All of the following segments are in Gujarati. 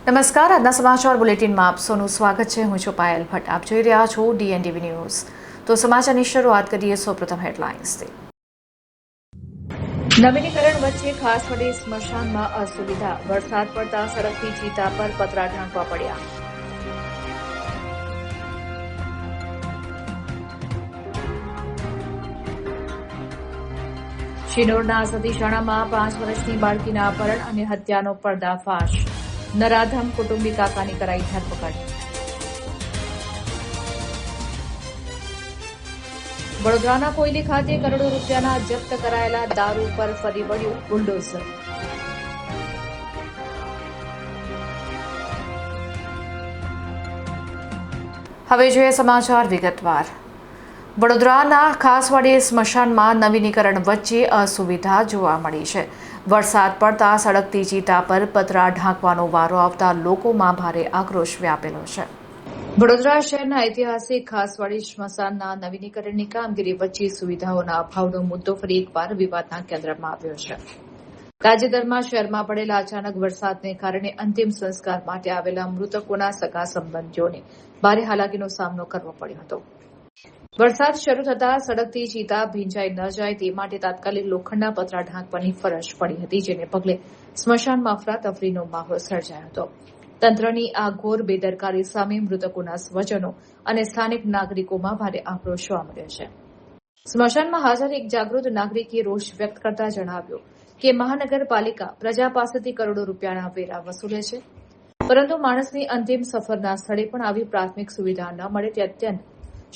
નમસ્કાર, આજના સમાચાર બુલેટિનમાં આપ સૌનું સ્વાગત છે. હું છું પાયલ ભટ્ટ. આપ જોઈ રહ્યા છો DNTV ન્યૂઝ. તો સમાચારની શરૂઆત કરીએ સૌપ્રથમ હેડલાઇન્સથી. નવીનીકરણ વચ્ચે ખાસવાડી સ્મશાનમાં અસુવિધા. વરસાદ પડતા સડકથી ચિતા પર પતરા ઢાંકવા પડ્યા. શિનોરના સતીશાળામાં 5 વર્ષની બાળકીના અપહરણ અને હત્યાનો પર્દાફાશ. નરાધમ કુટુંબી કાકાની કરાઈ ધરપકડ. વડોદરાના કોયલી ખાતે કરોડો રૂપિયાના જપ્ત કરાયેલા દારૂ પર ફરી વળ્યું બુલડોઝર. હવે જોઈએ સમાચાર વિગતવાર. વડોદરાના ખાસવાડી સ્મશાનમાં નવીનીકરણ વચ્ચે અસુવિધા જોવા મળી છે. વરસાદ પડતા સડકથી ચિતા પર પતરા ઢાંકવાનો વારો આવતા લોકોમાં ભારે આક્રોશ વ્યાપેલો છે. વડોદરા શહેરના ઐતિહાસિક ખાસવાડી સ્મશાનના નવીનીકરણની કામગીરી વચ્ચે સુવિધાઓના અભાવનો મુદ્દો ફરી એકવાર વિવાદના કેન્દ્રમાં આવ્યો છે. તાજેતરમાં શહેરમાં પડેલા અચાનક વરસાદને કારણે અંતિમ સંસ્કાર માટે આવેલા મૃતકોના સગા સંબંધીઓને ભારે હાલાકીનો સામનો કરવો પડ્યો હતો. વરસાદ શરૂ થતાં સડકથી ચિતા ભીંજાઈ ન જાય તે માટે તાત્કાલિક લોખંડના પતરા ઢાંકવાની ફરજ પડી હતી, જેને પગલે સ્મશાનમાં અફરાતફરીનો માહોલ સર્જાયો હતો. તંત્રની આ ઘોર બેદરકારી સામે મૃતકોના સ્વજનો અને સ્થાનિક નાગરિકોમાં ભારે આક્રોશ જોવા મળ્યો છે. સ્મશાનમાં હાજર એક જાગૃત નાગરિકે રોષ વ્યક્ત કરતા જણાવ્યું કે મહાનગરપાલિકા પ્રજા પાસેથી કરોડો રૂપિયાના વેરા વસૂલે છે, પરંતુ માણસની અંતિમ સફરના સ્થળે પણ આવી પ્રાથમિક સુવિધા ન મળે તે અત્યંત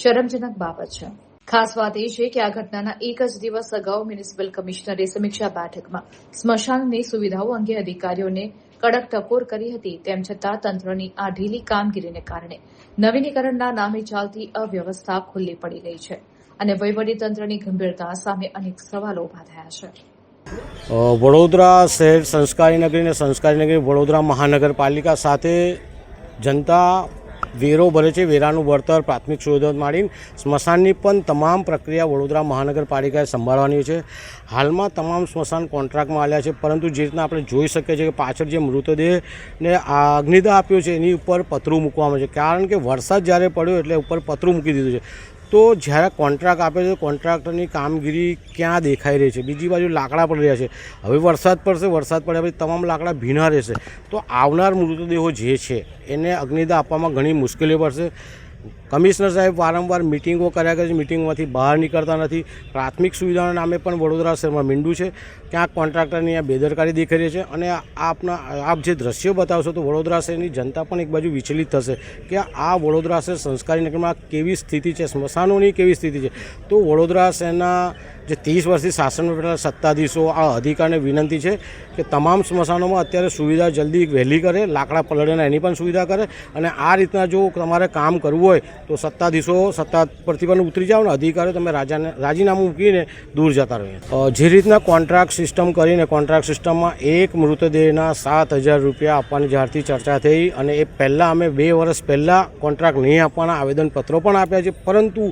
શરમજનક બાબત છે. ખાસ વાત એ છે કે આ ઘટનાના એક જ દિવસ અગાઉ મ્યુનિસિપલ કમિશનરે સમીક્ષા બેઠકમાં સ્મશાનની સુવિધાઓ અંગે અધિકારીઓને કડક ટકોર કરી હતી. તેમ છતાં તંત્રની આ ઢીલી કામગીરીને કારણે નવીનીકરણના નામે ચાલતી અવ્યવસ્થા ખુલ્લી પડી ગઈ છે અને વહીવટીતંત્રની ગંભીરતા સામે અનેક સવાલો ઉભા થયા છે. વડોદરા શહેર સંસ્કારી નગરી અને સંસ્કારી નગરી વડોદરા મહાનગરપાલિકા સાથે જનતા વેરો ભરે છે. વેરાનું વળતર પ્રાથમિક સુવિધા માંડીને સ્મશાનની પણ તમામ પ્રક્રિયા વડોદરા મહાનગરપાલિકાએ સંભાળવાની છે. હાલમાં તમામ સ્મશાન કોન્ટ્રાક્ટમાં આવ્યા છે, પરંતુ જે રીતના આપણે જોઈ શકીએ છીએ કે પાછળ જે મૃતદેહને અગ્નિદાહ આપ્યો છે એની ઉપર પતરું મૂકવામાં છે, કારણ કે વરસાદ જ્યારે પડ્યો એટલે ઉપર પતરું મૂકી દીધું છે. તો જ્યારે કોન્ટ્રાક્ટ આપે છે કોન્ટ્રાક્ટરની કામગીરી ક્યાં દેખાઈ રહી છે? બીજી બાજુ લાકડા પડી રહ્યા છે. હવે વરસાદ પડશે, વરસાદ પડ્યા પછી તમામ લાકડા ભીના રહેશે, તો આવનાર મૃતદેહો જે છે એને અગ્નિદાહ આપવામાં ઘણી મુશ્કેલીઓ પડશે. કમિશનર સાહેબ વારંવાર મિટિંગો કર્યા કરે છે, મિટિંગમાંથી બહાર નીકળતા નથી. પ્રાથમિક સુવિધાના નામે પણ વડોદરા શહેરમાં મીંડું છે. ક્યાંક કોન્ટ્રાક્ટરની આ બેદરકારી દેખાઈ રહી છે અને આપ જે દ્રશ્યો બતાવશો તો વડોદરા શહેરની જનતા પણ એક બાજુ વિચલિત થશે કે આ વડોદરા શહેર સંસ્કારી નગરમાં કેવી સ્થિતિ છે, સ્મશાનોની કેવી સ્થિતિ છે. તો વડોદરા શહેરના જે 30 વર્ષથી શાસનમાં બેઠેલા સત્તાધીશો આ અધિકારીને વિનંતી છે કે તમામ સ્મશાનોમાં અત્યારે સુવિધા જલ્દી વહેલી કરે, લાકડા પલળેના એની પણ સુવિધા કરે, અને આ રીતના જો તમારે કામ કરવું હોય તો સત્તાધીશો સત્તા પરથી પણ ઉતરી જાઓ ને અધિકારીઓ તમે રાજીનામું મૂકીને દૂર જતા રહો. જે રીતના કોન્ટ્રાક્ટ સિસ્ટમ કરીને કોન્ટ્રાક્ટ સિસ્ટમમાં એક મૃતદેહના 7,000 રૂપિયા આપવાની જ્યારથી ચર્ચા થઈ, અને એ પહેલાં અમે 2 વર્ષ પહેલાં કોન્ટ્રાક્ટ નહીં આપવાના આવેદનપત્રો પણ આપ્યા છે, પરંતુ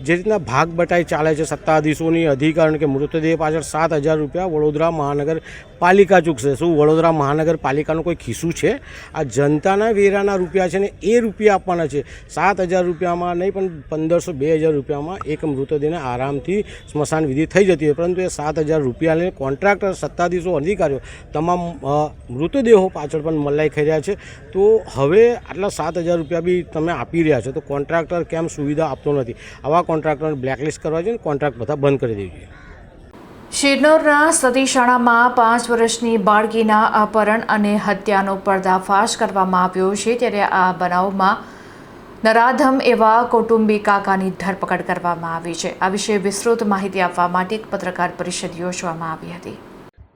જે રીતના ભાગ બટાઈ ચાલે છે સત્તાધીશોની અધિકારીઓ કે મૃતદેહ પાછળ 7,000 રૂપિયા વડોદરા મહાનગરપાલિકા ચૂકશે. શું વડોદરા મહાનગરપાલિકાનું કોઈ ખિસ્સું છે? આ જનતાના વેરાના રૂપિયા છે ને એ રૂપિયા આપવાના છે. 7,000 રૂપિયામાં નહીં પણ 1,500-2,000 રૂપિયામાં એક મૃતદેહને આરામથી સ્મશાન વિધિ થઈ જતી હોય, પરંતુ એ 7,000 રૂપિયા લઈને કોન્ટ્રાક્ટર, સત્તાધીશો, અધિકારીઓ તમામ મૃતદેહો પાછળ પણ મલાઈ ખાઈ રહ્યા છે. તો હવે આટલા 7,000 રૂપિયા બી તમે આપી રહ્યા છો તો કોન્ટ્રાક્ટર કેમ સુવિધા આપતો નથી? આવા કોન્ટ્રાક્ટરને બ્લેકલિસ્ટ કરવા જોઈએ, કોન્ટ્રાક્ટ બધા બંધ કરી દેવી જોઈએ. શિનોરના સતીશાળામાં 5 વર્ષની બાળકીના અપહરણ અને હત્યાનો પર્દાફાશ કરવામાં આવ્યો છે, ત્યારે આ બનાવમાં નરાધમ એવા કૌટુંબિક કાકાની ધરપકડ કરવામાં આવી છે. આ વિશે વિસ્તૃત માહિતી આપવા માટે એક પત્રકાર પરિષદ યોજવામાં આવી હતી.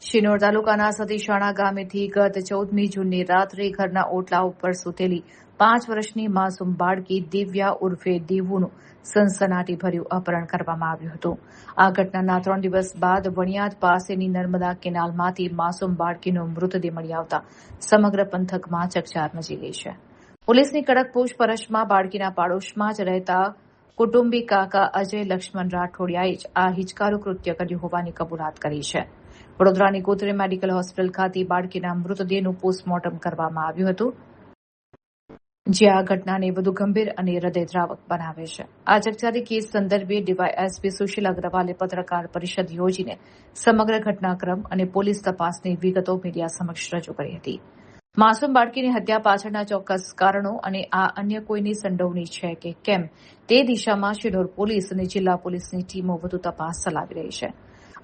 શિનોર તાલુકાના સતીશાળા ગામેથી ગત 14મી જૂનની રાત્રે ઘરના ઓટલા ઉપર સૂતેલી 5 વર્ષની માસૂમ બાળકી દિવ્યા ઉર્ફે દીવુનું સનસનાટીભર્યું અપહરણ કરવામાં આવ્યું હતું. આ ઘટનાના 3 દિવસ બાદ વણિયાદ પાસેની નર્મદા કેનાલમાંથી માસૂમ બાળકીનો મૃતદેહ મળી આવતા સમગ્ર પંથકમાં ચકચાર મચી ગઈ છે. પોલીસની કડક પૂછપરછમાં બાળકીના પાડોશમાં જ રહેતા કુટુંબી કાકા અજય લક્ષ્મણ રાઠોડિયાએ જ આ હિચકારું કૃત્ય કર્યું હોવાની કબૂલાત કરી છે. વડોદરાની ગોત્રી મેડિકલ હોસ્પિટલ ખાતે બાળકીના મૃતદેહનું પોસ્ટમોર્ટમ કરવામાં આવ્યું હતું. જે આ ઘટનાને વધુ ગંભીર અને હૃદયદ્રાવક બનાવે છે. આ ચકચારી કેસ સંદર્ભે ડીવાયએસપી સુશીલ અગ્રવાલે પત્રકાર પરિષદ યોજીને સમગ્ર ઘટનાક્રમ અને પોલીસ તપાસની વિગતો મીડિયા સમક્ષ રજૂ કરી હતી. માસૂમ બાળકીની હત્યા પાછળના ચોક્કસ કારણો અને આ અન્ય કોઈની સંડોવણી છે કે કેમ તે દિશામાં શિનોર પોલીસ અને જિલ્લા પોલીસની ટીમો વધુ તપાસ ચલાવી રહી છે.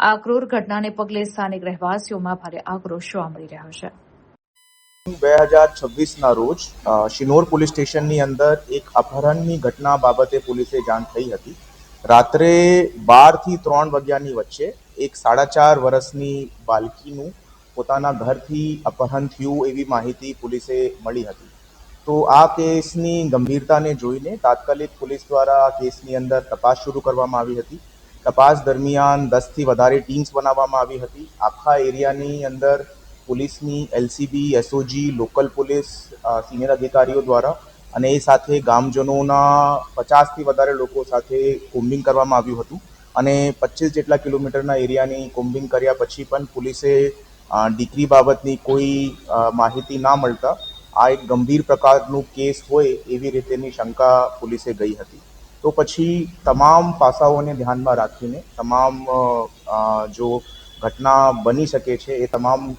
આ ક્રૂર ઘટનાને પગલે સ્થાનિક રહેવાસીઓમાં ભારે આક્રોશ જોવા મળી રહ્યો છે. 2026ના રોજ શિનોર પોલીસ સ્ટેશનની અંદર એક અપહરણની ઘટના બાબતે પોલીસે જાણ થઈ હતી. રાત્રે 12 થી 3 વાગ્યાની વચ્ચે એક 4.5 વર્ષની બાળકીનું પોતાના ઘરથી અપહરણ થયું એવી માહિતી પોલીસે મળી હતી. તો આ કેસની ગંભીરતાને જોઈને તાત્કાલિક પોલીસ દ્વારા આ કેસની અંદર તપાસ શરૂ કરવામાં આવી હતી. તપાસ દરમિયાન 10 થી વધારે ટીમ્સ બનાવવામાં આવી હતી. આખા એરિયાની અંદર પોલીસની LCB, SOG, local police, senior અધિકારીઓ દ્વારા અને એ સાથે ગામજનોના 50થી વધારે લોકો સાથે કોમ્બિંગ કરવામાં આવ્યું હતું અને 25 જેટલા કિલોમીટરના એરિયાની કોમ્બિંગ કર્યા પછી પણ પોલીસે દીકરી બાબતની કોઈ માહિતી ના મળતા આ એક ગંભીર પ્રકારનું કેસ હોય એવી રીતેની શંકા પોલીસે ગઈ હતી. તો પછી તમામ પાસાઓને ધ્યાનમાં રાખીને તમામ જો ઘટના બની શકે છે એ તમામ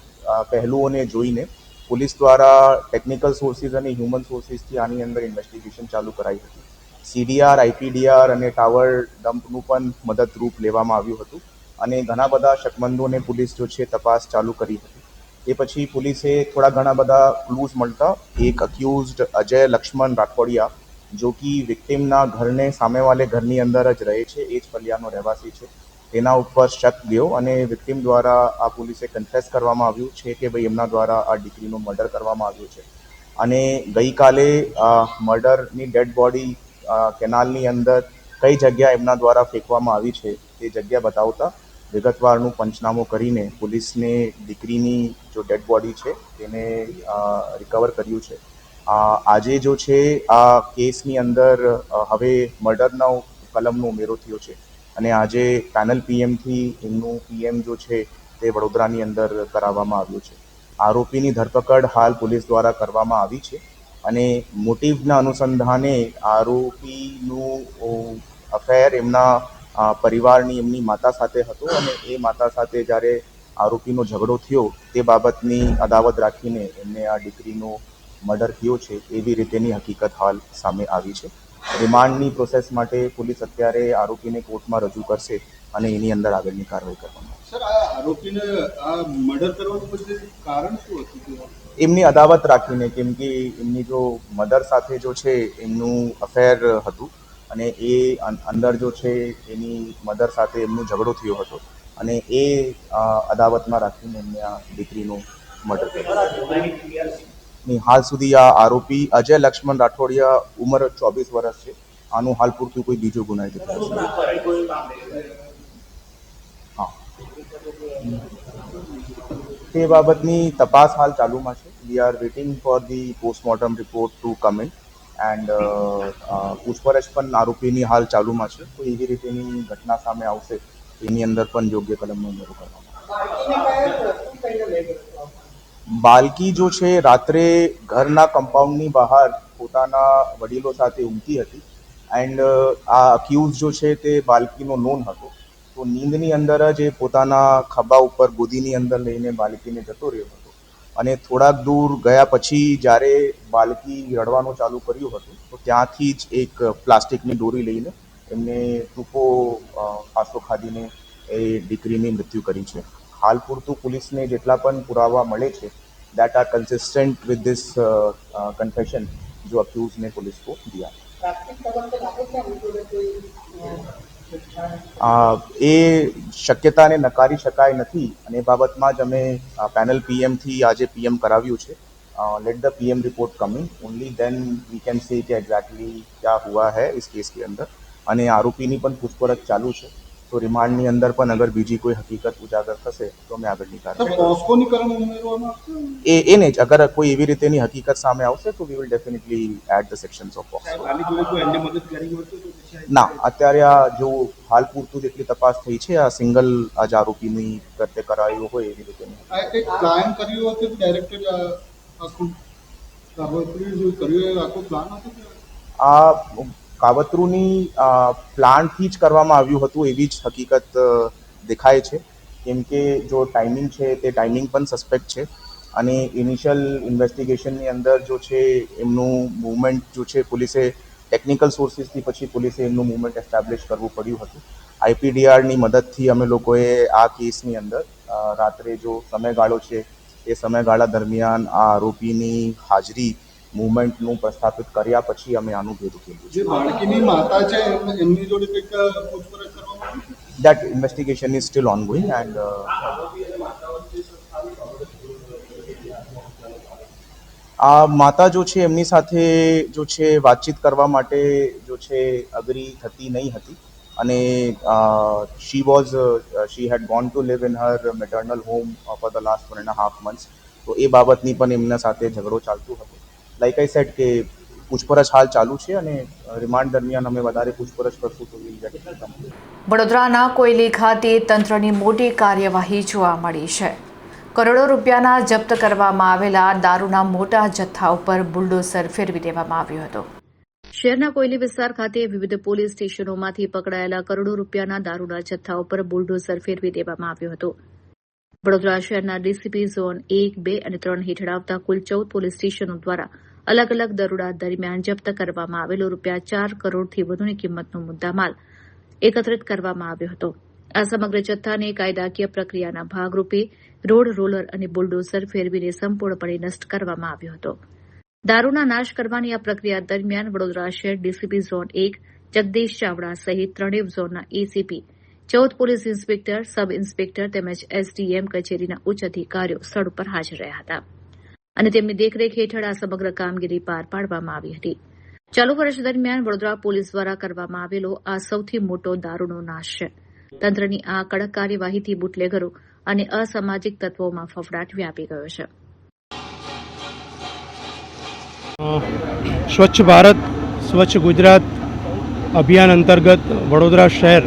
પહેલુઓને જોઈને પોલીસ દ્વારા ટેકનિકલ સોર્સિસ અને હ્યુમન સોર્સિસથી આની અંદર ઇન્વેસ્ટિગેશન ચાલુ કરાઈ હતી. સીડીઆર, આઈપીડીઆર અને ટાવર ડમ્પનું પણ મદદરૂપ લેવામાં આવ્યું હતું અને ઘણા બધા શકમંદોને પોલીસ જો છે તપાસ ચાલુ કરી હતી. એ પછી પોલીસે થોડા ઘણા બધા ક્લૂઝ મળતા એક અક્યુઝડ અજય લક્ષ્મણ રાઠોડિયા જો કે વિક્ટિમના ઘરને સામેવાલે ઘરની અંદર જ રહે છે, એ જ ફલિયાનો રહેવાસી છે, તેના ઉપર શક ગયો અને વિક્ટિમ દ્વારા આ પોલીસે કન્ફેસ કરવામાં આવ્યું છે કે ભાઈ એમના દ્વારા આ દીકરીનું મર્ડર કરવામાં આવ્યું છે અને ગઈકાલે મર્ડરની ડેડ બોડી કેનાલની અંદર કઈ જગ્યા એમના દ્વારા ફેંકવામાં આવી છે તે જગ્યા બતાવતા વિગતવારનું પંચનામો કરીને પોલીસને દીકરીની જો ડેડ બોડી છે તેને રિકવર કર્યું છે. આજે જો છે આ કેસની અંદર હવે મર્ડરનો કલમનો ઉમેરો થયો છે અને આજે પેનલ પીએમથી એમનું પીએમ જો છે તે વડોદરાની અંદર કરાવવામાં આવ્યું છે. આરોપીની ધરપકડ હાલ પોલીસ દ્વારા કરવામાં આવી છે અને મોટિવના અનુસંધાને આરોપીનું અફેર એમના પરિવારની એમની માતા સાથે હતો અને એ માતા સાથે જ્યારે આરોપીનો ઝઘડો થયો તે બાબતની અદાવત રાખીને એમને આ દીકરીનો મર્ડર થયો છે એવી રીતેની હકીકત હાલ સામે આવી છે. રિમાન્ડની પ્રોસેસ માટે પોલીસ અત્યારે આરોપીને કોર્ટમાં રજૂ કરશે અને એની અંદર આગળની કાર્યવાહી કરવામાં આવશે. સર, આ આરોપીને આ મર્ડર કરવાનું પછી કારણ શું હતું? એમની અદાવત રાખીને, કેમ કે એમની જો મધર સાથે જો છે એમનું અફેર હતું અને એ અંદર જો છે એની મધર સાથે એમનો ઝઘડો થયો હતો અને એ અદાવતમાં રાખીને એમને આ દીકરીનું મર્ડર કર્યું. હાલ સુધી આ આરોપી અજય લક્ષ્મણ રાઠોડિયા ઉંમર 24 વર્ષ છે. આનું હાલ પૂરતું કોઈ બીજો ગુનાહિત ઇતિહાસ નથી. હા, તે બાબતની તપાસ હાલ ચાલુમાં છે. We are waiting for the postmortem report to come in and પૂછપરછ પણ આરોપીની હાલ ચાલુમાં છે. તો એવી રીતેની ઘટના સામે આવશે એની અંદર પણ યોગ્ય કલમનો ઉમેરો કરવામાં. બાળકી જો છે રાત્રે ઘરના કમ્પાઉન્ડની બહાર પોતાના વડીલો સાથે ઊંઘતી હતી એન્ડ આ અક્યુઝ જો છે તે બાળકીનો નોન હતો. તો નીંદની અંદર જ એ પોતાના ખભા ઉપર ગોદીની અંદર લઈને બાળકીને જતો રહ્યો હતો અને થોડાક દૂર ગયા પછી જ્યારે બાળકી રડવાનું ચાલુ કર્યું હતું તો ત્યાંથી જ એક પ્લાસ્ટિકની દોરી લઈને એમને ટૂંકો ફાંસો ખાધીને એ દીકરીની મૃત્યુ કરી છે. હાલ પૂરતું પોલીસને જેટલા પણ પુરાવા મળે છે that are consistent with this confession जो अक्यूज ने पुलिस को दिया. એ શક્યતાને નકારી શકાય નથી અને એ બાબતમાં જ અમે પેનલ પીએમથી આજે પીએમ કરાવ્યું છે. Let the PM report coming only then we can say કે એક્ઝેક્ટલી ક્યાં હુઆ હૈ ઇસ કેસ કે અંદર. અને આરોપીની પણ પૂછપરછ ચાલુ છે. તો રિમાન્ડની અંદર પણ અગર બીજી કોઈ હકીકત ઉજાગર થશે તો અમે આગળની કાર્યવાહી એને જ અગર કોઈ એવી રીતેની હકીકત સામે આવશે તો we will definitely add the sections of POCSO. ના, અત્યારે આ જો હાલ પૂરતું જેટલી તપાસ થઈ છે આ સિંગલ આજ આરોપીની કરતે કરાયું હોય એવી રીતેની. કાવતરી જો કર્યું એ આખો પ્લાન હતો કે આ કાવતરુની પ્લાનથી જ કરવામાં આવ્યું હતું એવી જ હકીકત દેખાય છે, કેમ કે જો ટાઈમિંગ છે તે ટાઈમિંગ પણ સસ્પેક્ટ છે અને ઇનિશિયલ ઇન્વેસ્ટિગેશનની અંદર જો છે એમનું મૂવમેન્ટ જો છે પોલીસે ટેકનિકલ સોર્સિસથી પછી પોલીસે એમનું મૂવમેન્ટ એસ્ટાબ્લિશ કરવું પડ્યું હતું. આઈપીડીઆરની મદદથી અમે લોકોએ આ કેસની અંદર રાત્રે જો સમયગાળો છે એ સમયગાળા દરમિયાન આ આરોપીની હાજરી મૂવમેન્ટનું પ્રસ્થાપિત કર્યા પછી અમે આનું ભેદું કર્યું જે બાળકીની માતા છે એમની જોડે કંઈક પૂછપરછ કરવામાં આવી છે. That investigation is still ongoing and આ માતા જો છે એમની સાથે જો છે વાતચીત કરવા માટે જો છે અગ્રી થતી નહીં હતી અને she had gone to live in her maternal home for the last 1.5 months. તો એ બાબતની પણ એમના સાથે ઝઘડો ચાલતો હતો. લાઈક આઈ સેડ કે પૂછપરછ હાલ ચાલુ છે અને રિમાન્ડ દરમિયાન અમે વધારે પૂછપરછ કરશું તો we'll get it done. વડોદરાના કોયલી ખાતે તંત્રની મોટી કાર્યવાહી જોવા મળી છે. કરોડો રૂપિયાના જપ્ત કરવામાં આવેલા દારૂના મોટા જથ્થા ઉપર બુલડોઝર ફેરવી દેવામાં આવ્યો હતો. શહેરના કોયલી વિસ્તાર ખાતે વિવિધ પોલીસ સ્ટેશનોમાંથી પકડાયેલા કરોડો રૂપિયાના દારૂના જથ્થા ઉપર બુલડોઝર ફેરવી દેવામાં આવ્યો હતો. વડોદરા શહેરના ડીસીપી ઝોન 1, 2 અને 3 હેઠળ આવતા કુલ 14 પોલીસ સ્ટેશનો દ્વારા અલગ અલગ દરોડા દરમિયાન જપ્ત કરવામાં આવેલો રૂપિયા 4 કરોડથી વધુની કિંમતનો મુદ્દામાલ એકત્રિત કરવામાં આવ્યો હતો. આ સમગ્ર જથ્થાને કાયદાકીય પ્રક્રિયાના ભાગરૂપે રોડ રોલર અને બુલડોઝર ફેરવીને સંપૂર્ણપણે નષ્ટ કરવામાં આવ્યો હતો. દારૂના નાશ કરવાની આ પ્રક્રિયા દરમિયાન વડોદરા શહેર ડીસીપી ઝોન 1 જગદીશ ચાવડા સહિત ત્રણેય ઝોનના ACP, 14 police inspector, sub inspector તેમજ એસડીએમ કચેરીના ઉચ્ચ અધિકારીઓ સ્થળ પર હાજર રહ્યા હતા અને તેમની દેખરેખ હેઠળ આ સમગ્ર કામગીરી પાર પાડવામાં આવી હતી. ચાલુ વર્ષ દરમિયાન વડોદરા પોલીસ દ્વારા કરવામાં આવેલો આ સૌથી મોટો દારૂનો નાશ છે. તંત્રની આ કડક કાર્યવાહીથી બુટલેગરો અને અસામાજિક તત્વોમાં ફફડાટ વ્યાપી ગયો છે. સ્વચ્છ ભારત સ્વચ્છ ગુજરાત અભિયાન અંતર્ગત વડોદરા શહેર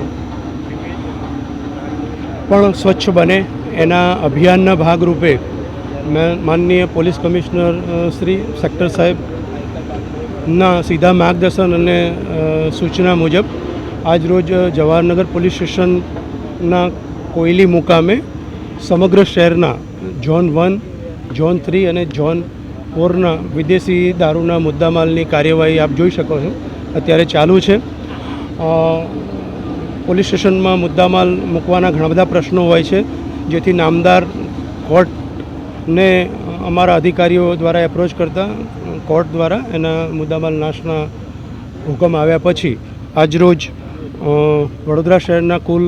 પણ સ્વચ્છ બને એના અભિયાનના ભાગરૂપે માનનીય પોલીસ કમિશનર શ્રી સેક્ટર સાહેબના સીધા માર્ગદર્શન અને સૂચના મુજબ આજરોજ જવાહરનગર પોલીસ સ્ટેશનના કોયલી મુકામે સમગ્ર શહેરના ઝોન 1, ઝોન 3 અને ઝોન 4ના વિદેશી દારૂના મુદ્દામાલની કાર્યવાહી આપ જોઈ શકો છો અત્યારે ચાલુ છે. પોલીસ સ્ટેશનમાં મુદ્દામાલ મૂકવાના ઘણા બધા પ્રશ્નો હોય છે, જેથી નામદાર કોર્ટને અમારા અધિકારીઓ દ્વારા એપ્રોચ કરતા કોર્ટ દ્વારા એના મુદ્દામાલ નાશના હુકમ આવ્યા પછી આજરોજ વડોદરા શહેરના કુલ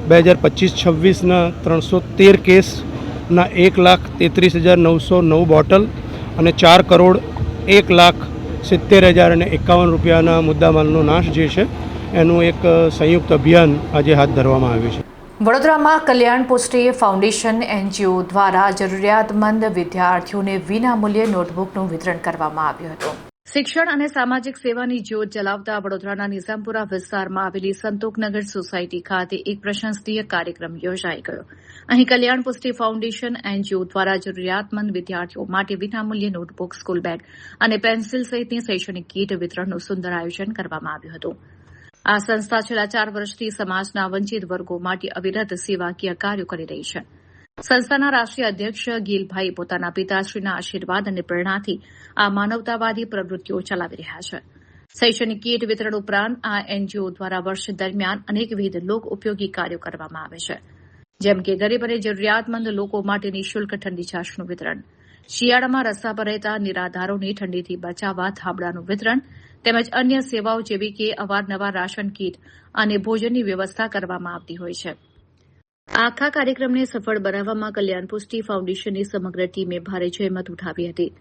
2025-26ના 313 કેસના 1,33,909 બોટલ અને 4 કરોડ 1,70,051 રૂપિયાના મુદ્દામાલનો નાશ જે છે એનું એક સંયુક્ત અભિયાન આજે હાથ ધરવામાં આવ્યું છે. વડોદરામાં કલ્યાણ પુષ્ટિ ફાઉન્ડેશન એનજીઓ દ્વારા જરૂરિયાતમંદ વિદ્યાર્થીઓને વિનામૂલ્યે નોટબુકનું વિતરણ કરવામાં આવ્યું હતું. શિક્ષણ અને સામાજિક સેવાની જ્યોત જલાવતા વડોદરાના નિઝામપુરા વિસ્તારમાં આવેલી સંતોકનગર સોસાયટી ખાતે એક પ્રશંસનીય કાર્યક્રમ યોજાઈ ગયો. અહીં કલ્યાણ પુષ્ટિ ફાઉન્ડેશન એનજીઓ દ્વારા જરૂરિયાતમંદ વિદ્યાર્થીઓ માટે વિનામૂલ્યે નોટબુક, સ્કૂલ બેગ અને પેન્સિલ સહિતની શૈક્ષણિક કીટ વિતરણનું સુંદર આયોજન કરવામાં આવ્યું હતું. આ સંસ્થા છેલ્લા 4 વર્ષથી સમાજના વંચિત વર્ગો માટે અવિરત સેવાકીય કાર્યો કરી રહી છે. સંસ્થાના રાષ્ટ્રીય અધ્યક્ષ ગીલભાઈ પોતાના પિતાશ્રીના આશીર્વાદ અને પ્રેરણાથી આ માનવતાવાદી પ્રવૃત્તિઓ ચલાવી રહ્યા છે. શૈક્ષણિક કીટ વિતરણ ઉપરાંત આ એનજીઓ દ્વારા વર્ષ દરમિયાન અનેકવિધ લોક ઉપયોગી કાર્યો કરવામાં આવે છે, જેમ કે ગરીબ અને જરૂરિયાતમંદ લોકો માટે નિઃશુલ્ક ઠંડી છાશનું વિતરણ, શિયાળામાં રસ્તા પર રહેતા નિરાધારોને ઠંડીથી બચાવવા ધાબળાનું વિતરણ તેમજ અન્ય સેવાઓ જેવી કે અવારનવાર રાશન કીટ અને ભોજનની વ્યવસ્થા કરવામાં આવતી હોય છે. આખા કાર્યક્રમને સફળ બનાવવામાં કલ્યાણ પુષ્ટિ ફાઉન્ડેશનની સમગ્ર ટીમે ભારે જહેમત ઉઠાવી હતી.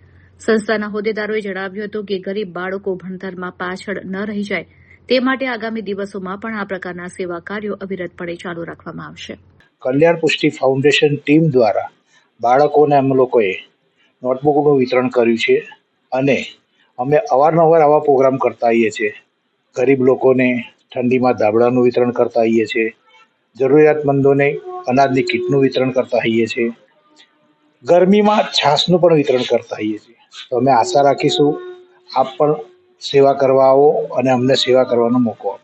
સંસ્થાના હોદ્દેદારોએ જણાવ્યું હતું કે ગરીબ બાળકો ભણતરમાં પાછળ ન રહી જાય તે માટે આગામી દિવસોમાં પણ આ પ્રકારના સેવા કાર્યો અવિરતપણે ચાલુ રાખવામાં આવશે. કલ્યાણ પુષ્ટિ ફાઉન્ડેશન ટીમ દ્વારા બાળકોને અમે લોકોએ નોટબુકનું વિતરણ કર્યું છે અને અમે અવારનવાર આવા પ્રોગ્રામ કરતા આવીએ છીએ. ગરીબ લોકોને ઠંડીમાં ધાબળાનું વિતરણ કરતા આવીએ છીએ, જરૂરિયાતમંદોને અનાજની કીટનું વિતરણ કરતા હોઈએ છીએ, ગરમીમાં છાશનું પણ વિતરણ કરતા હોઈએ છીએ. તો અમે આશા રાખીશું આપ પણ સેવા કરવા આવો અને અમને સેવા કરવાનો મોકો આપો.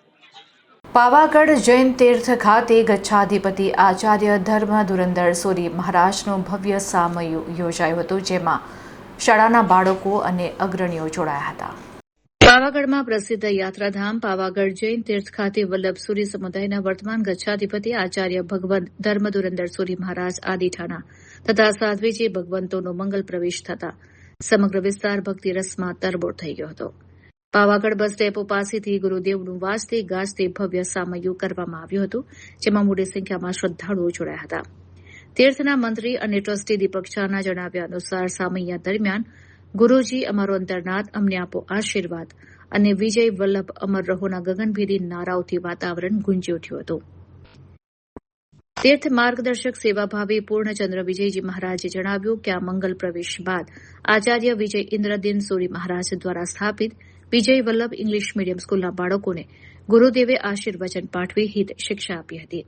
પાવાગઢ જૈન તીર્થ ખાતે ગચ્છાધિપતિ આચાર્ય ધર્મ ધુરંધર સુરી મહારાજનું ભવ્ય સામયુ યોજાયું હતું, જેમાં શાળાના બાળકો અને અગ્રણીઓ જોડાયા હતા. પાવાગઢમાં પ્રસિદ્ધ યાત્રાધામ પાવાગઢ જૈન તીર્થ ખાતે વલ્લભ સુરી સમુદાયના વર્તમાન ગચ્છાધિપતિ આચાર્ય ભગવંત ધર્મ ધુરંધર સુરી મહારાજ આદિઠાના તથા સાધ્વીજી ભગવંતોનો મંગલ પ્રવેશ થતા સમગ્ર વિસ્તાર ભક્તિ રસમાં તરબોળ થઈ ગયો હતો. પાવાગઢ બસ ડેપો પાસેથી ગુરુદેવનું વાજતે ગાજતે ભવ્ય સામયુ કરવામાં આવ્યું હતું, જેમાં મોટી સંખ્યામાં શ્રદ્ધાળુઓ જોડાયા હતા. તીર્થના મંત્રી અને ટ્રસ્ટી દીપક ઝાના જણાવ્યા અનુસાર સામૈયા દરમિયાન ગુરુજી અમારો અંતરનાથ, અમને આપો આશીર્વાદ અને વિજય વલ્લભ અમર રહોના ગગનભેદી નારાઓથી વાતાવરણ ગુંજી ઉઠ્યું હતું. તીર્થ માર્ગદર્શક સેવાભાવી પૂર્ણચંદ્ર વિજયજી મહારાજે જણાવ્યું કે આ મંગલ પ્રવેશ બાદ આચાર્ય વિજય ઇન્દ્રદિન સુરી મહારાજ દ્વારા સ્થાપિત વિજય વલ્લભ ઇંગ્લિશ મીડિયમ સ્કૂલના બાળકોને ગુરુદેવે આશીર્વચન પાઠવી હિત શિક્ષા આપી હતી.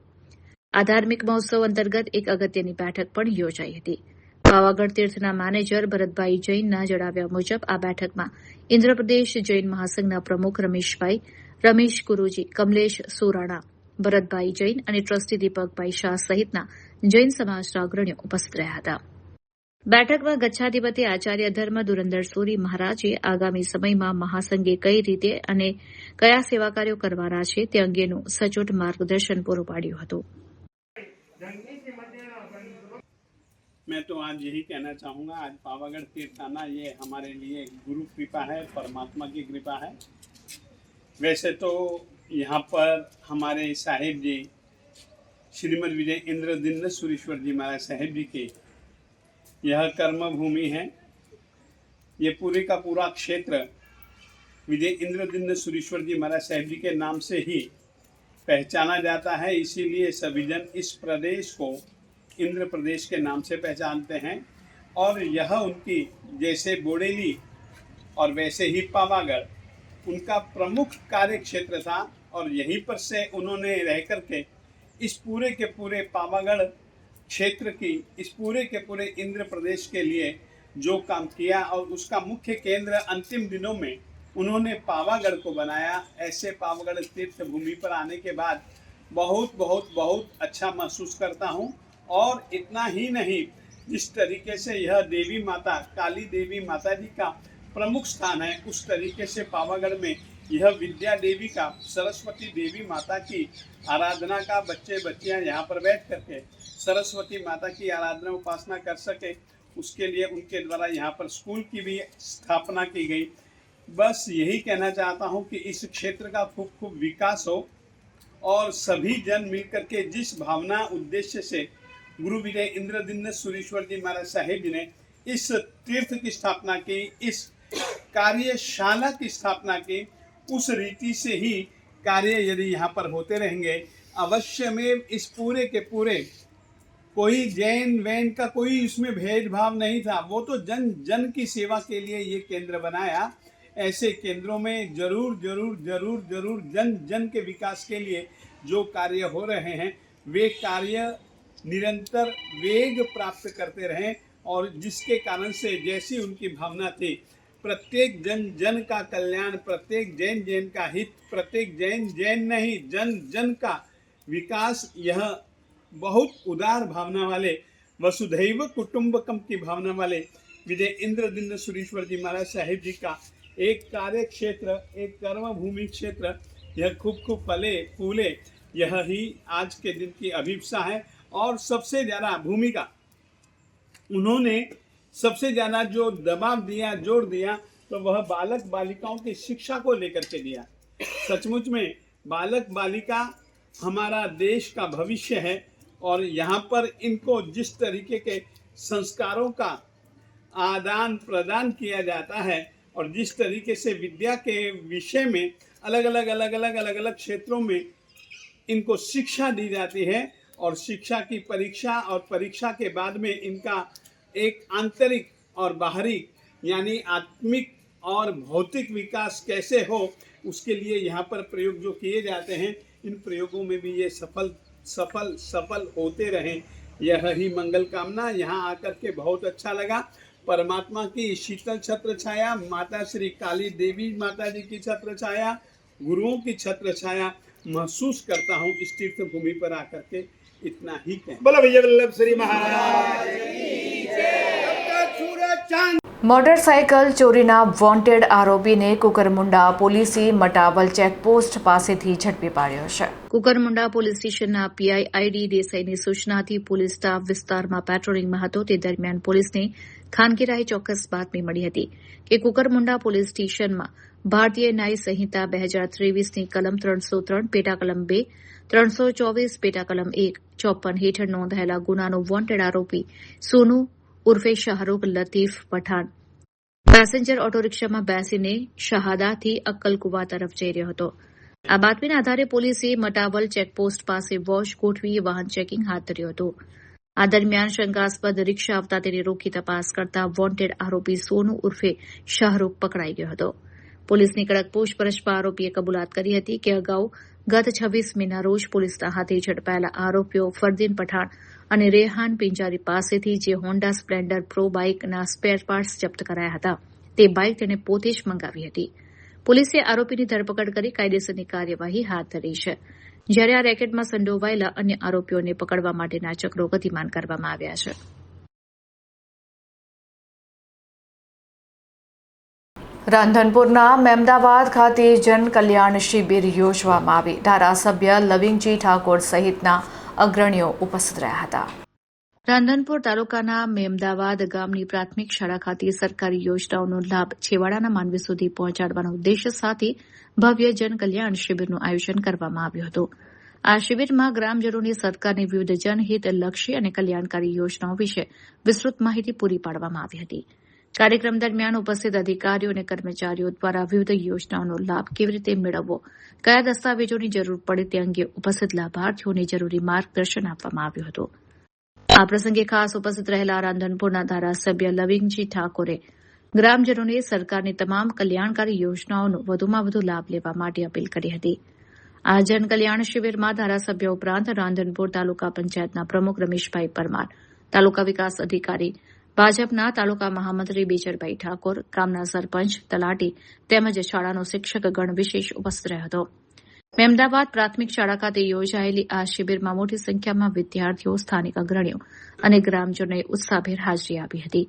આ ધાર્મિક મહોત્સવ અંતર્ગત એક અગત્યની બેઠક પણ યોજાઈ હતી. પાવાગઢ તીર્થના મેનેજર ભરતભાઈ જૈનના જણાવ્યા મુજબ આ બેઠકમાં ઇન્દ્રપ્રદેશ જૈન મહાસંઘના પ્રમુખ રમેશભાઈ, રમેશ ગુરુજી, કમલેશ સુરાણા, ભરતભાઈ જૈન અને ટ્રસ્ટી દીપકભાઈ શાહ સહિતના જૈન સમાજના અગ્રણીઓ ઉપસ્થિત રહ્યા હતા. બેઠકમાં ગચ્છાધિપતિ આચાર્ય ધર્મ ધુરંધર સુરી મહારાજે આગામી સમયમાં મહાસંઘે કઈ રીતે અને કયા સેવા કાર્યો કરવાના છે તે અંગેનું સચોટ માર્ગદર્શન પૂરું પાડ્યું હતું. मैं तो आज यही कहना चाहूँगा, आज पावागढ़ तीर्थ आना ये हमारे लिए गुरु कृपा है, परमात्मा की कृपा है. वैसे तो यहाँ पर हमारे साहिब जी श्रीमद विजय इंद्रदिन सुरेश्वर जी महाराज साहिब जी की यह कर्म भूमि है. ये पूरे का पूरा क्षेत्र विजय इंद्रदिन सुरेश्वर जी महाराज साहिब जी के नाम से ही पहचाना जाता है. इसीलिए सभी जन इस प्रदेश को इंद्र प्रदेश के नाम से पहचानते हैं. और यह उनकी जैसे बोडेली और वैसे ही पावागढ़ उनका प्रमुख कार्य क्षेत्र था. और यहीं पर से उन्होंने रह कर के इस पूरे के पूरे पावागढ़ क्षेत्र की, इस पूरे के पूरे इंद्र प्रदेश के लिए जो काम किया और उसका मुख्य केंद्र अंतिम दिनों में उन्होंने पावागढ़ को बनाया. ऐसे पावागढ़ तीर्थ भूमि पर आने के बाद बहुत बहुत बहुत अच्छा महसूस करता हूँ. और इतना ही नहीं, जिस तरीके से यह देवी माता काली देवी माता जी का प्रमुख स्थान है, उस तरीके से पावागढ़ में यह विद्या देवी का, सरस्वती देवी माता की आराधना का बच्चे बच्चियां यहाँ पर बैठ करके सरस्वती माता की आराधना उपासना कर सके, उसके लिए उनके द्वारा यहाँ पर स्कूल की भी स्थापना की गई. बस यही कहना चाहता हूँ कि इस क्षेत्र का खूब खूब विकास हो और सभी जन मिलकर के जिस भावना उद्देश्य से गुरु विजय इंद्रदिन सुरेश्वर जी महाराज साहिब जी ने इस तीर्थ की स्थापना की, इस कार्यशाला की स्थापना की, उस रीति से ही कार्य यदि यहाँ पर होते रहेंगे, अवश्य में इस पूरे के पूरे कोई जैन वैन का कोई इसमें भेदभाव नहीं था. वो तो जन जन की सेवा के लिए ये केंद्र बनाया. ऐसे केंद्रों में जरूर जरूर जरूर जरूर जन जन के विकास के लिए जो कार्य हो रहे हैं वे कार्य निरंतर वेग प्राप्त करते रहें. और जिसके कारण से जैसी उनकी भावना थी, प्रत्येक जन जन का कल्याण, प्रत्येक जैन जैन का हित, प्रत्येक जैन जैन नहीं जन जन का विकास, यह बहुत उदार भावना वाले वसुधैव कुटुंबकम की भावना वाले विजय इंद्रदिन सुरेश्वर जी महाराज साहिब जी का एक कार्य क्षेत्र, एक कर्म भूमि क्षेत्र, यह खूब खूब फले फूले, यह ही आज के दिन की अभिप्सा है. और सबसे ज़्यादा भूमिका उन्होंने सबसे ज़्यादा जो दबाव दिया, जोर दिया, तो वह बालक बालिकाओं की शिक्षा को लेकर के दिया. सचमुच में बालक बालिका हमारा देश का भविष्य है. और यहाँ पर इनको जिस तरीके के संस्कारों का आदान प्रदान किया जाता है और जिस तरीके से विद्या के विषय में अलग अलग क्षेत्रों में इनको शिक्षा दी जाती है, और शिक्षा की परीक्षा और परीक्षा के बाद में इनका एक आंतरिक और बाहरी यानी आत्मिक और भौतिक विकास कैसे हो, उसके लिए यहाँ पर प्रयोग जो किए जाते हैं, इन प्रयोगों में भी ये सफल होते रहें, यह ही मंगल कामना. यहाँ आकर के बहुत अच्छा लगा. परमात्मा की शीतल छत्र छाया, माता श्री काली देवी माता जी की छत्र छाया, गुरुओं की छत्र छाया महसूस करता हूँ इस तीर्थ भूमि पर आकर के। इतना ही कहें। बोलो विजय वल्लभ श्री महाराज की जय। મોટરસાયકલ ચોરીના વોન્ટેડ આરોપીને કુકરમુંડા પોલીસે મટાવલ ચેકપોસ્ટ પાસેથી ઝડપી પાડ્યો છે. કુકરમુંડા પોલીસ સ્ટેશનના પીઆઈ આઈડી દેસાઈની સૂચનાથી પોલીસ સ્ટાફ વિસ્તારમાં પેટ્રોલિંગમાં હતો. તે દરમિયાન પોલીસને ખાનગીરાએ ચોક્કસ બાતમી મળી હતી કે કુકરમુંડા પોલીસ સ્ટેશનમાં ભારતીય ન્યાય સંહિતા 2023ની કલમ 303 પેટા કલમ 2 324 પેટા કલમ 1 54 હેઠળ નોંધાયેલા ગુનાનો વોન્ટેડ આરોપી સોનુ ઉર્ફે શાહરૂખ લતીફ પઠાણ પેસેન્જર ઓટો રિક્ષામાં બેસીને શહાદાથી અક્કલકુવા તરફ જઈ રહ્યો હતો. આ બાતમીના આધારે પોલીસે મટાવલ ચેકપોસ્ટ પાસે વોચ ગોઠવી વાહન ચેકિંગ હાથ ધર્યું હતું. આ દરમિયાન શંકાસ્પદ રિક્ષા આવતા તેને રોકી તપાસ કરતા વોન્ટેડ આરોપી સોનુ ઉર્ફે શાહરૂખ પકડાઈ ગયો હતો. પોલીસની કડક પૂછપરછમાં આરોપીએ કબૂલાત કરી હતી કે અગાઉ ગત 26 મેના રોજ પોલીસના હાથે ઝડપાયેલા આરોપીઓ ફરદીન પઠાણ અને રેહાન પિંજારી પાસેથી જે હોન્ડા સ્પ્લેન્ડર પ્રો બાઇકના સ્પેર પાર્ટ્સ જપ્ત કરાયા હતા તે બાઇક તેને પોતે જ મંગાવી હતી. પોલીસે આરોપીની ધરપકડ કરી કાયદેસરની કાર્યવાહી હાથ ધરી છે. જ્યારે આ રેકેટમાં સંડોવાયેલા અન્ય આરોપીઓને પકડવા માટેના ચક્રો ગતિમાન કરવામાં આવ્યા છે. રાંધનપુરના મેમદાવાદ ખાતે જન કલ્યાણ શિબિર યોજવામાં આવી. ધારાસભ્ય લવિંગજી ઠાકોર સહિતના અગ્રણીઓ ઉપસ્થિત રહ્યા હતા. રાંધનપુર તાલુકાના મેમદાવાદ ગામની પ્રાથમિક શાળા ખાતે સરકારી યોજનાઓનો લાભ છેવાડાના માનવી સુધી પહોંચાડવાના ઉદ્દેશ સાથે ભવ્ય જન કલ્યાણ શિબિરનું આયોજન કરવામાં આવ્યું હતું. આ શિબિરમાં ગ્રામજનોને સરકારની વિવિધ જનહિતલક્ષી અને કલ્યાણકારી યોજનાઓ વિશે વિસ્તૃત માહિતી પૂરી પાડવામાં આવી હતી. કાર્યક્રમ દરમિયાન ઉપસ્થિત અધિકારીઓ અને કર્મચારીઓ દ્વારા વિવિધ યોજનાઓનો લાભ કેવી રીતે મેળવવો, કયા દસ્તાવેજોની જરૂર પડે તે અંગે ઉપસ્થિત લાભાર્થીઓને જરૂરી માર્ગદર્શન આપવામાં આવ્યું હતું. આ પ્રસંગે ખાસ ઉપસ્થિત રહેલા રાંધનપુરના ધારાસભ્ય લવિંગજી ઠાકોરે ગ્રામજનોને સરકારની તમામ કલ્યાણકારી યોજનાઓનો વધુમાં વધુ લાભ લેવા માટે અપીલ કરી હતી. આ જન કલ્યાણ શિબિરમાં ધારાસભ્ય ઉપરાંત રાંધનપુર તાલુકા પંચાયતના પ્રમુખ રમેશભાઈ પરમાર, તાલુકા વિકાસ અધિકારી, ભાજપના તાલુકા મહામંત્રી બેચરભાઈ ઠાકોર, ગામના સરપંચ, તલાટી તેમજ શાળાનો શિક્ષકગણ વિશેષ ઉપસ્થિત રહ્યો હતો. મેમદાવાદ પ્રાથમિક શાળા ખાતે યોજાયેલી આ શિબિરમાં મોટી સંખ્યામાં વિદ્યાર્થીઓ, સ્થાનિક અગ્રણીઓ અને ગ્રામજનોએ ઉત્સાહભેર હાજરી આપી હતી.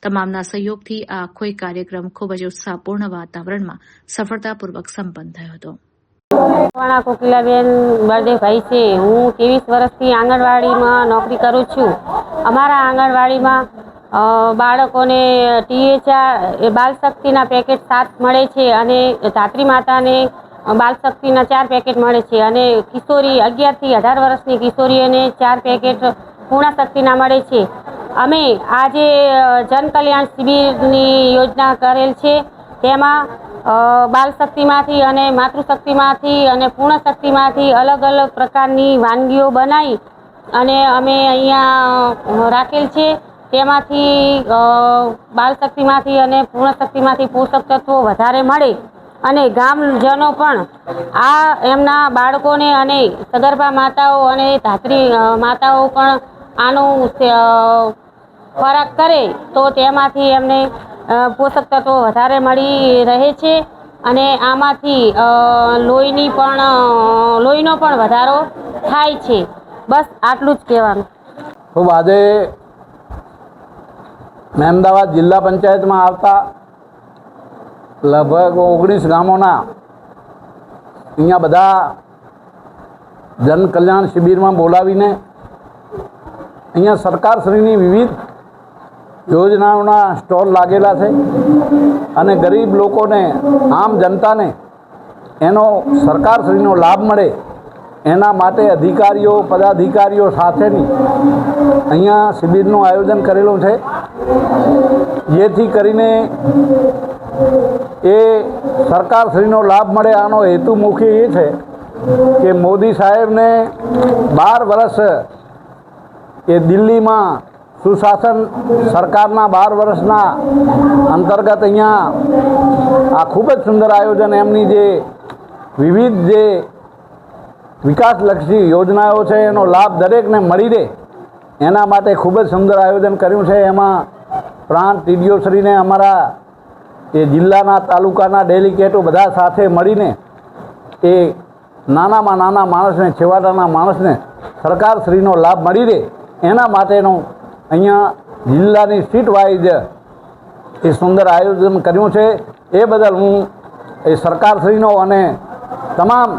તમામના સહયોગથી આ આખો કાર્યક્રમ ખૂબ જ ઉત્સાહપૂર્ણ વાતાવરણમાં સફળતાપૂર્વક સંપન્ન થયો હતો. કોકિલાબેન બળદેવભાઈ છે. હું 23 વર્ષથી આંગણવાડીમાં નોકરી કરું છું. અમારા આંગણવાડીમાં બાળકોને THR બાલશક્તિના પેકેટ 7 મળે છે અને ધાત્રી માતાને બાલશક્તિના 4 પેકેટ મળે છે અને કિશોરી 11 થી 18 વર્ષની કિશોરીઓને 4 પેકેટ પૂર્ણાશક્તિના મળે છે. અમે આજે જન કલ્યાણ શિબિરની યોજના કરેલ છે. તેમાં બાલશક્તિમાંથી અને માતૃશક્તિમાંથી અને પૂર્ણશક્તિમાંથી અલગ અલગ પ્રકારની વાનગીઓ બનાવી અને અમે અહીંયા રાખેલ છે. તેમાંથી બાલશક્તિમાંથી અને પૂર્ણશક્તિમાંથી પોષક તત્વો વધારે મળે અને ગામજનો પણ આ એમના બાળકોને અને સગર્ભા માતાઓ અને ધાત્રી માતાઓ પણ આનું ખોરાક કરે તો તેમાંથી એમને પોષક તત્વો વધારે મળી રહે છે અને આમાંથી લોહીનો પણ વધારો થાય છે. બસ આટલું જ કહેવાનું. ખૂબ આજે મેમદાવાદ જિલ્લા પંચાયતમાં આવતા લગભગ 19 ગામોના અહીંયા બધા જન કલ્યાણ શિબિરમાં બોલાવીને અહીંયા સરકારશ્રીની વિવિધ યોજનાઓના સ્ટોલ લાગેલા છે અને ગરીબ લોકોને, આમ જનતાને એનો સરકારશ્રીનો લાભ મળે એના માટે અધિકારીઓ, પદાધિકારીઓ સાથેની અહીંયા શિબિરનું આયોજન કરેલું છે. જેથી કરીને એ સરકારશ્રીનો લાભ મળે. આનો હેતુ મુખ્ય એ છે કે મોદી સાહેબને 12 વર્ષ એ દિલ્હીમાં સુશાસન સરકારના 12 વર્ષના અંતર્ગત અહીંયા આ ખૂબ જ સુંદર આયોજન, એમની જે વિવિધ જે વિકાસલક્ષી યોજનાઓ છે એનો લાભ દરેકને મળી રહે એના માટે ખૂબ જ સુંદર આયોજન કર્યું છે. એમાં પ્રાંત ટીડીઓશ્રીને અમારા એ જિલ્લાના તાલુકાના ડેલિગેટો બધા સાથે મળીને એ નાનામાં નાના માણસને, છેવાડાના માણસને સરકારશ્રીનો લાભ મળી રહે એના માટેનું અહીંયા જિલ્લાની સીટ વાઇઝ એ સુંદર આયોજન કર્યું છે. એ બદલ હું એ સરકારશ્રીનો અને તમામ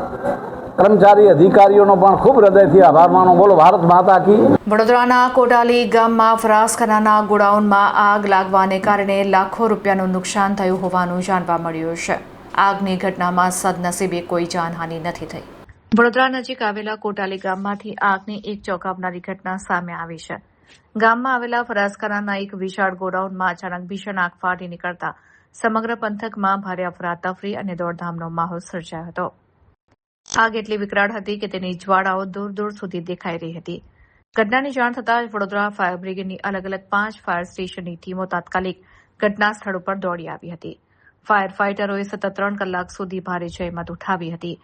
કર્મચારી અધિકારીઓનો પણ ખૂબ હૃદયથી આભાર માનું. બોલો ભારત માતા કી. વડોદરાના કોટાલી ગામમાં ફરાસખાનાના ગોડાઉનમાં આગ લાગવાને કારણે લાખો રૂપિયાનું નુકસાન થયું હોવાનું જાણવા મળ્યું છે. આગની ઘટનામાં સદનસીબે કોઈ જાનહાનિ નથી થઈ. વડોદરા નજીક આવેલા કોટાલી ગામમાંથી આગની એક ચોંકાવનારી ઘટના સામે આવી છે. ગામમાં આવેલા ફરાસખાનાના એક વિશાળ ગોડાઉનમાં અચાનક ભીષણ આગ ફાટી નીકળતા સમગ્ર પંથકમાં ભારે અફરાતફરી અને દોડધામનો માહોલ સર્જાયો હતો. આગ એટલી વિકરાળ હતી કે તેની જ્વાળાઓ દૂર દૂર સુધી દેખાઈ રહી હતી. ઘટનાની જાણ થતાં વડોદરા ફાયર બ્રિગેડની અલગ અલગ 5 ફાયર સ્ટેશનની ટીમો તાત્કાલિક ઘટના સ્થળ ઉપર દોડી આવી હતી. ફાયર ફાઇટરોએ સતત 3 કલાક સુધી ભારે જહેમત ઉઠાવી હતી.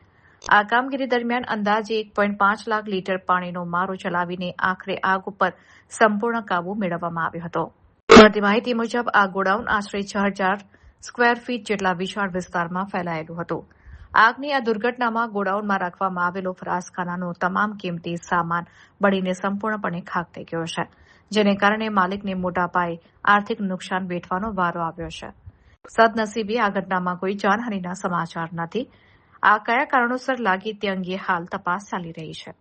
આ કામગીરી દરમિયાન અંદાજે 1.5 લાખ લીટર પાણીનો મારો ચલાવીને આખરે આગ ઉપર સંપૂર્ણ કાબુ મેળવવામાં આવ્યો હતો. મળતી માહિતી મુજબ આ ગોડાઉન આશરે 6000 સ્ક્વેર ફીટ જેટલા વિશાળ વિસ્તારમાં ફેલાયેલું હતું. આગની આ દુર્ઘટનામાં ગોડાઉનમાં રાખવામાં આવેલો ફરાસખાનાનો તમામ કિંમતી સામાન બળીને સંપૂર્ણપણે ખાક થઈ ગયો છે, જેને કારણે માલિકને મોટા પાયે આર્થિક નુકસાન વેઠવાનો વારો આવ્યો છે. સદનસીબે આ ઘટનામાં કોઈ જાનહાનિના સમાચાર નથી. આ કયા કારણોસર લાગી તે અંગે હાલ તપાસ ચાલી રહી છે.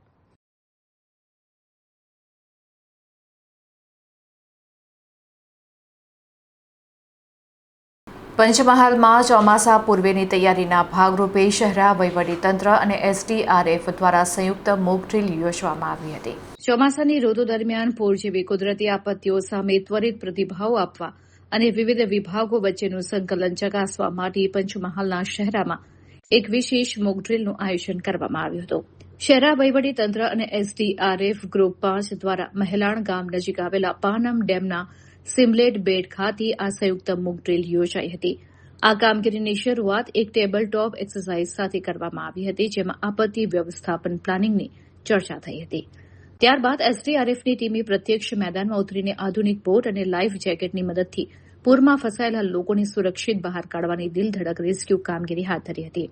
પંચમહાલમાં ચોમાસા પૂર્વેની તૈયારીના ભાગરૂપે શહેરા વહીવટીતંત્ર અને એસડીઆરએફ દ્વારા સંયુક્ત મોક ડ્રીલ યોજવામાં આવી હતી. ચોમાસાની ઋતુ દરમિયાન પૂર જેવી કુદરતી આપત્તિઓ સામે ત્વરિત પ્રતિભાવ આપવા અને વિવિધ વિભાગો વચ્ચેનું સંકલન ચકાસવા માટે પંચમહાલના શહેરામાં એક વિશેષ મોક ડ્રીલનું આયોજન કરવામાં આવ્યું હતું. શહેરા વહીવટીતંત્ર અને એસડીઆરએફ ગ્રુપ 5 દ્વારા મહેલાણ ગામ નજીક આવેલા પાનમ ડેમના સિમલેટ બેડ ખાતે આ સંયુક્ત મોક ડ્રીલ યોજાઈ હતી. આ કામગીરીની શરૂઆત એક ટેબલ ટોપ એક્સરસાઇઝ સાથે કરવામાં આવી હતી, જેમાં આપત્તિ વ્યવસ્થાપન પ્લાનિંગની ચર્ચા થઈ હતી. ત્યારબાદ એસડીઆરએફની ટીમે પ્રત્યક્ષ મેદાનમાં ઉતરીને આધુનિક બોટ અને લાઈફ જેકેટની મદદથી પૂરમાં ફસાયેલા લોકોને સુરક્ષિત બહાર કાઢવાની દિલધડક રેસ્ક્યુ કામગીરી હાથ ધરી હતી.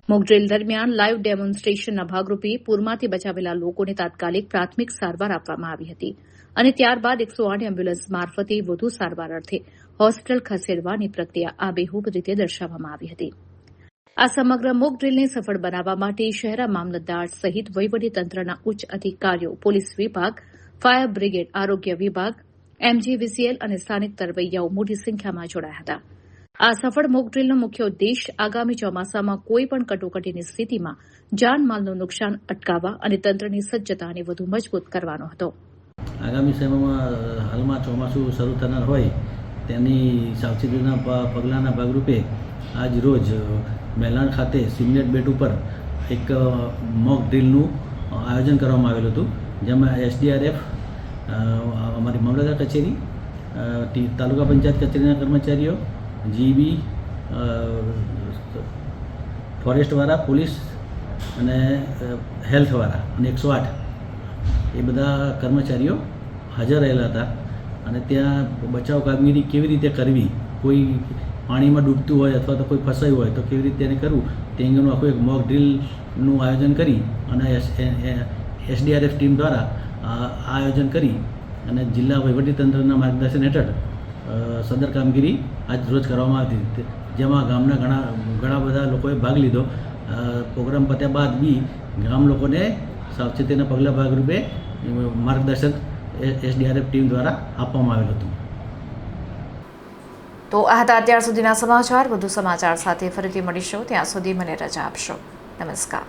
મોક ડ્રીલ દરમિયાન લાઈવ ડેમોન્સ્ટ્રેશનના ભાગરૂપે પૂરમાંથી બચાવેલા લોકોને તાત્કાલિક પ્રાથમિક સારવાર આપવામાં આવી હતી અને ત્યારબાદ 108 એમ્બ્યુલન્સ મારફતે વધુ સારવાર અર્થે હોસ્પિટલ ખસેડવાની પ્રક્રિયા આબેહૂબ રીતે દર્શાવવામાં આવી હતી. આ સમગ્ર મોક ડ્રીલને સફળ બનાવવા માટે શહેરા મામલતદાર સહિત વહીવટીતંત્રના ઉચ્ચ અધિકારીઓ, પોલીસ વિભાગ, ફાયર બ્રિગેડ, આરોગ્ય વિભાગ, એમજીવીસીએલ અને સ્થાનિક તરવૈયાઓ મોટી સંખ્યામાં જોડાયા હતા. આ સફળ મોક ડ્રીલનો મુખ્ય ઉદ્દેશ આગામી ચોમાસામાં કોઈપણ કટોકટીની સ્થિતિમાં જાનમાલનું નુકસાન અટકાવવા અને તંત્રની સજ્જતાને વધુ મજબૂત કરવાનો હતો. આગામી સમયમાં હાલમાં ચોમાસું શરૂ થનાર હોય તેની સાવચેતીના પગલાંના ભાગરૂપે આજ રોજ મહેલાણ ખાતે સિમલેટ બેટ ઉપર એક મોક ડ્રીલનું આયોજન કરવામાં આવેલું હતું, જેમાં એસડીઆરએફ, અમારી મામલતદાર કચેરી, તાલુકા પંચાયત કચેરીના કર્મચારીઓ, જીબી, ફોરેસ્ટવાળા, પોલીસ અને હેલ્થવાળા અને 108 એ બધા કર્મચારીઓ હાજર રહેલા હતા. અને ત્યાં બચાવ કામગીરી કેવી રીતે કરવી, કોઈ પાણીમાં ડૂબતું હોય અથવા તો કોઈ ફસાયું હોય તો કેવી રીતે તેને કરવું તે અંગેનું આખું એક મોક ડ્રીલનું આયોજન કરી અને એસડીઆરએફ ટીમ દ્વારા આ આયોજન કરી અને જિલ્લા વહીવટીતંત્રના માર્ગદર્શન હેઠળ સદર કામગીરી આજ રોજ કરવામાં આવી હતી, જેમાં ગામના ઘણા બધા લોકોએ ભાગ લીધો. પ્રોગ્રામ પત્યા બાદ બી ગામ લોકોને સાવચેતીના પગલાં ભાગરૂપે માર્ગદર્શન એસડીઆરએફ ટીમ દ્વારા આપવામાં આવેલું હતું. તો આ હતા અત્યાર સુધીના સમાચાર. વધુ સમાચાર સાથે ફરીથી મળીશું. ત્યાં સુધી મને રજા આપશો. નમસ્કાર.